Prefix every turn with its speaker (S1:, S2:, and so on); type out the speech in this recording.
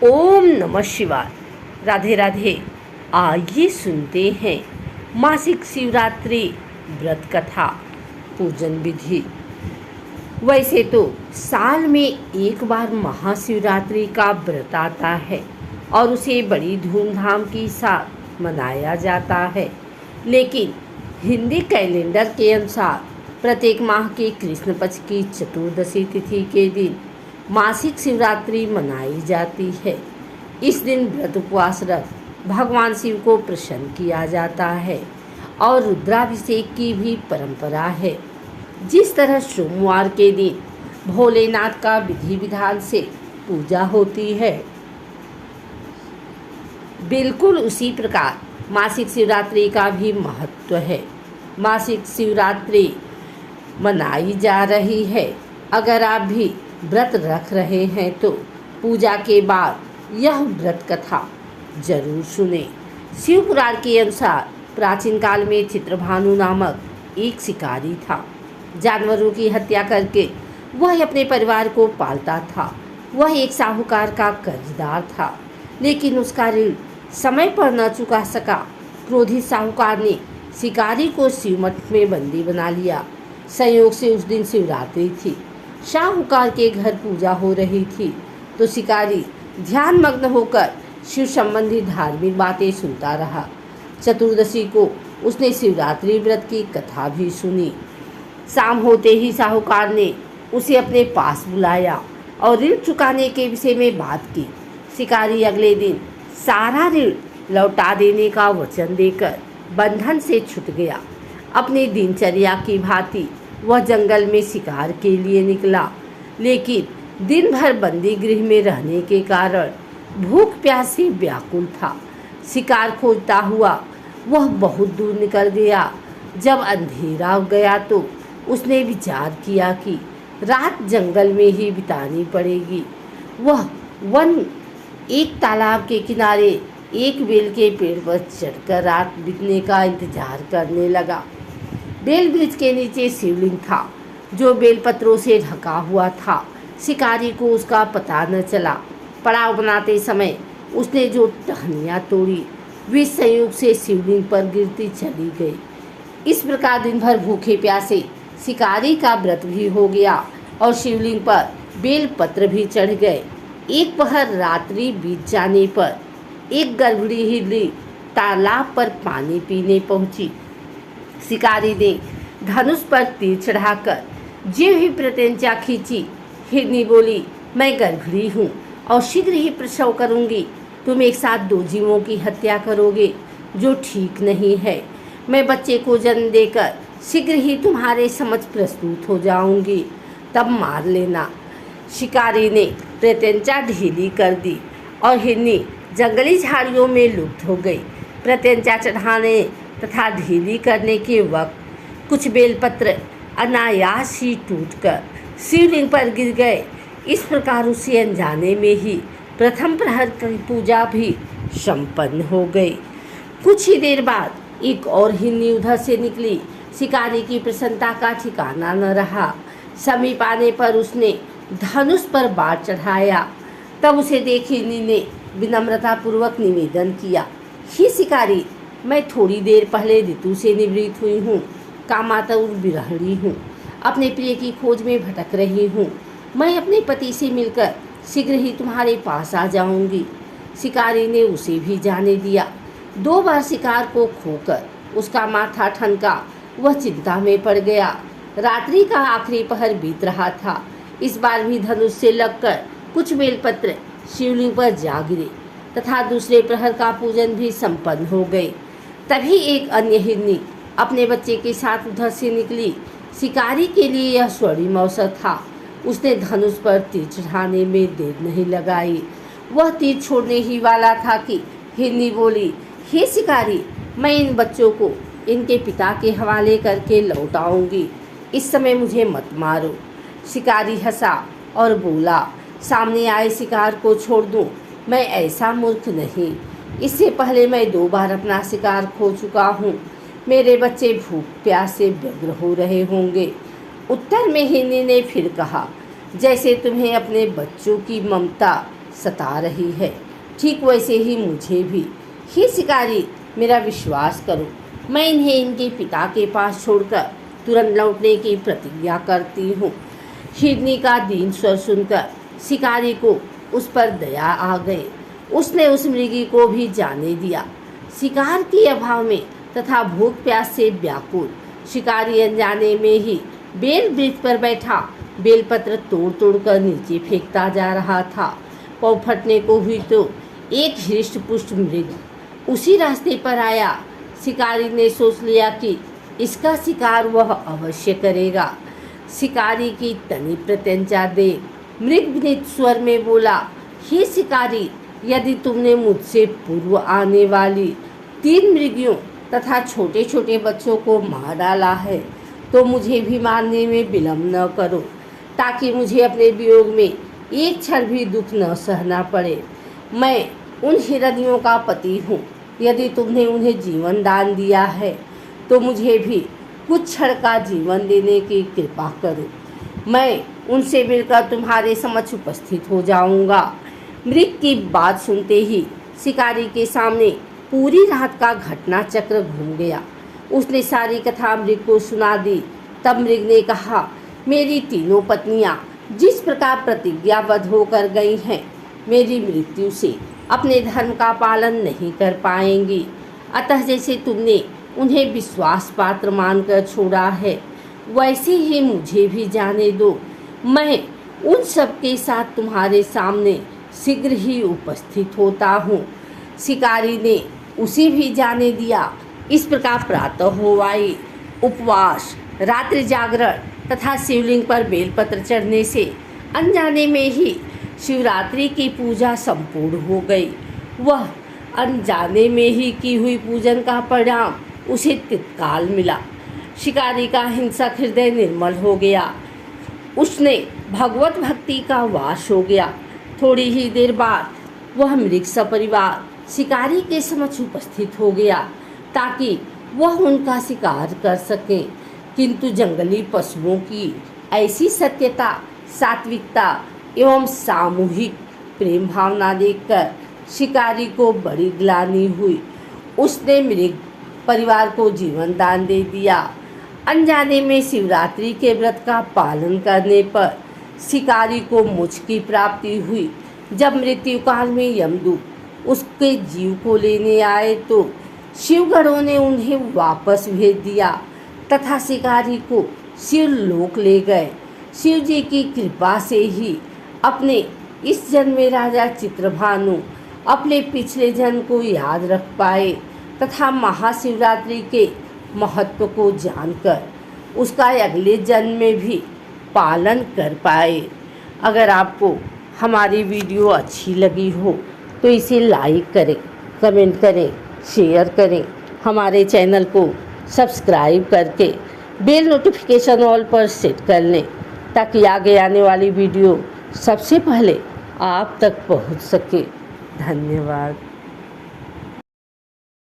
S1: ओम नमः शिवाय। राधे राधे। आइए सुनते हैं मासिक शिवरात्रि व्रत कथा पूजन विधि। वैसे तो साल में एक बार महाशिवरात्रि का व्रत आता है और उसे बड़ी धूमधाम के साथ मनाया जाता है, लेकिन हिंदी कैलेंडर के अनुसार प्रत्येक माह के कृष्ण पक्ष की चतुर्दशी तिथि के दिन मासिक शिवरात्रि मनाई जाती है। इस दिन व्रत उपवास रख भगवान शिव को प्रसन्न किया जाता है और रुद्राभिषेक की भी परंपरा है। जिस तरह सोमवार के दिन भोलेनाथ का विधि विधान से पूजा होती है, बिल्कुल उसी प्रकार मासिक शिवरात्रि का भी महत्व है। मासिक शिवरात्रि मनाई जा रही है। अगर आप भी व्रत रख रहे हैं तो पूजा के बाद यह व्रत कथा जरूर सुने। शिव पुराण के अनुसार प्राचीन काल में चित्रभानु नामक एक शिकारी था। जानवरों की हत्या करके वह अपने परिवार को पालता था। वह एक साहूकार का कर्जदार था, लेकिन उसका ऋण समय पर न चुका सका। क्रोधित साहूकार ने शिकारी को शिवमठ में बंदी बना लिया। संयोग से उस दिन शिवरात्रि थी। साहूकार के घर पूजा हो रही थी तो शिकारी ध्यान मग्न होकर शिव संबंधी धार्मिक बातें सुनता रहा। चतुर्दशी को उसने शिवरात्रि व्रत की कथा भी सुनी। शाम होते ही साहूकार ने उसे अपने पास बुलाया और ऋण चुकाने के विषय में बात की। शिकारी अगले दिन सारा ऋण लौटा देने का वचन देकर बंधन से छूट गया। अपनी दिनचर्या की भांति वह जंगल में शिकार के लिए निकला, लेकिन दिन भर बंदी गृह में रहने के कारण भूख प्यास से व्याकुल था। शिकार खोजता हुआ वह बहुत दूर निकल गया। जब अंधेरा हो गया तो उसने विचार किया कि रात जंगल में ही बितानी पड़ेगी। वह वन एक तालाब के किनारे एक बेल के पेड़ पर चढ़कर रात बीतने का इंतजार करने लगा। बेल वृक्ष के नीचे शिवलिंग था, जो बेलपत्रों से ढका हुआ था। शिकारी को उसका पता न चला। पड़ाव बनाते समय उसने जो टहनियाँ तोड़ी वे संयोग से शिवलिंग पर गिरती चली गई। इस प्रकार दिन भर भूखे प्यासे शिकारी का व्रत भी हो गया और शिवलिंग पर बेलपत्र भी चढ़ गए। एक पहर रात्रि बीत जाने पर एक गर्भवती हिरनी तालाब पर पानी पीने पहुंची। शिकारी ने धनुष पर तीर चढ़ाकर ज्यों ही प्रत्यंचा खींची, हिरनी बोली, मैं गर्भवती हूँ और शीघ्र ही प्रसव करूँगी। तुम एक साथ दो जीवों की हत्या करोगे, जो ठीक नहीं है। मैं बच्चे को जन्म देकर शीघ्र ही तुम्हारे समक्ष प्रस्तुत हो जाऊँगी, तब मार लेना। शिकारी ने प्रत्यंचा ढीली कर दी और हिरनी जंगली झाड़ियों में लुप्त हो गई। प्रत्यंचा चढ़ाने तथा ढीली करने के वक्त कुछ बेलपत्र अनायास ही टूटकर शिवलिंग पर गिर गए। इस प्रकार उसे अनजाने में ही प्रथम प्रहर की पूजा भी संपन्न हो गई। कुछ ही देर बाद एक और हिरनी उधर से निकली। शिकारी की प्रसन्नता का ठिकाना न रहा। समीप आने पर उसने धनुष पर बाण चढ़ाया। तब उसे देख हिरनी ने विनम्रतापूर्वक निवेदन किया, हे शिकारी, मैं थोड़ी देर पहले ऋतु से निवृत्त हुई हूँ। कामातुर विरहिणी हूँ। अपने प्रिय की खोज में भटक रही हूँ। मैं अपने पति से मिलकर शीघ्र ही तुम्हारे पास आ जाऊँगी। शिकारी ने उसे भी जाने दिया। 2 बार शिकार को खोकर उसका माथा ठनका। वह चिंता में पड़ गया। रात्रि का आखिरी पहर बीत रहा था। इस बार भी धनुष से लगकर कुछ बेलपत्र शिवलिंग पर जा गिरे तथा दूसरे प्रहर का पूजन भी संपन्न हो गए। तभी एक अन्य हिरनी अपने बच्चे के साथ उधर से निकली। शिकारी के लिए यह स्वर्णिम अवसर था। उसने धनुष पर तीर चढ़ाने में देर नहीं लगाई। वह तीर छोड़ने ही वाला था कि हिरनी बोली, हे शिकारी, मैं इन बच्चों को इनके पिता के हवाले करके लौट आऊँगी। इस समय मुझे मत मारो। शिकारी हंसा और बोला, सामने आए शिकार को छोड़ दूँ? मैं ऐसा मूर्ख नहीं। इससे पहले मैं 2 बार अपना शिकार खो चुका हूँ। मेरे बच्चे भूख प्यास से व्यग्र हो रहे होंगे। उत्तर में हिरनी ने फिर कहा, जैसे तुम्हें अपने बच्चों की ममता सता रही है। ठीक वैसे ही मुझे भी। हे शिकारी, मेरा विश्वास करो, मैं इन्हें इनके पिता के पास छोड़कर तुरंत लौटने की प्रतिज्ञा करती हूँ। हिरनी का दीन स्वर सुनकर शिकारी को उस पर दया आ गई। उसने उस मृगी को भी जाने दिया। शिकार के अभाव में तथा भूख प्यास से व्याकुल शिकारी अनजाने में ही बेल वृक्ष पर बैठा बेलपत्र तोड़ तोड़ कर नीचे फेंकता जा रहा था। पाँव फटने को हुई तो एक हृष्ट पुष्ट मृग उसी रास्ते पर आया। शिकारी ने सोच लिया कि इसका शिकार वह अवश्य करेगा। शिकारी की तनी प्रत्यंचा देख मृग विनीत स्वर में बोला, हे शिकारी, यदि तुमने मुझसे पूर्व आने वाली 3 मृगियों तथा छोटे छोटे बच्चों को मार डाला है तो मुझे भी मारने में विलम्ब न करो, ताकि मुझे अपने वियोग में एक क्षण भी दुख न सहना पड़े। मैं उन हिरनियों का पति हूँ। यदि तुमने उन्हें जीवन दान दिया है तो मुझे भी कुछ क्षण का जीवन देने की कृपा करो। मैं उनसे मिलकर तुम्हारे समक्ष उपस्थित हो जाऊंगा। मृग की बात सुनते ही शिकारी के सामने पूरी रात का घटना चक्र घूम गया। उसने सारी कथा मृग को सुना दी। तब मृग ने कहा, मेरी तीनों पत्नियां जिस प्रकार प्रतिज्ञाबद्ध होकर गई हैं, मेरी मृत्यु से अपने धर्म का पालन नहीं कर पाएंगी। अतः जैसे तुमने उन्हें विश्वास पात्र मानकर छोड़ा है, वैसे ही मुझे भी जाने दो। मैं उन सब के साथ तुम्हारे सामने शीघ्र ही उपस्थित होता हूँ। शिकारी ने उसे भी जाने दिया। इस प्रकार प्रातः हो आई। उपवास, रात्रि जागरण तथा शिवलिंग पर बेलपत्र चढ़ने से अनजाने में ही शिवरात्रि की पूजा संपूर्ण हो गई। वह अनजाने में ही की हुई पूजन का परिणाम उसे तत्काल मिला। शिकारी का हिंसक हृदय निर्मल हो गया। उसने भगवत भक्ति का वास हो गया। थोड़ी ही देर बाद वह मृग सपरिवार शिकारी के समक्ष उपस्थित हो गया ताकि वह उनका शिकार कर सके। किंतु जंगली पशुओं की ऐसी सत्यता, सात्विकता एवं सामूहिक प्रेम भावना देखकर शिकारी को बड़ी ग्लानि हुई। उसने मृग परिवार को जीवन दान दे दिया। अनजाने में शिवरात्रि के व्रत का पालन करने पर शिकारी को मोक्ष की प्राप्ति हुई। जब मृत्यु काल में यमदूत उसके जीव को लेने आए तो शिवगणों ने उन्हें वापस भेज दिया तथा शिकारी को शिवलोक ले गए। शिव जी की कृपा से ही अपने इस जन्म में राजा चित्रभानु अपने पिछले जन्म को याद रख पाए तथा महाशिवरात्रि के महत्व को जानकर उसका अगले जन्म में भी पालन कर पाए। अगर आपको हमारी वीडियो अच्छी लगी हो तो इसे लाइक करें, कमेंट करें, शेयर करें। हमारे चैनल को सब्सक्राइब करके बेल नोटिफिकेशन ऑल पर सेट कर लें ताकि आगे आने वाली वीडियो सबसे पहले आप तक पहुंच सके। धन्यवाद।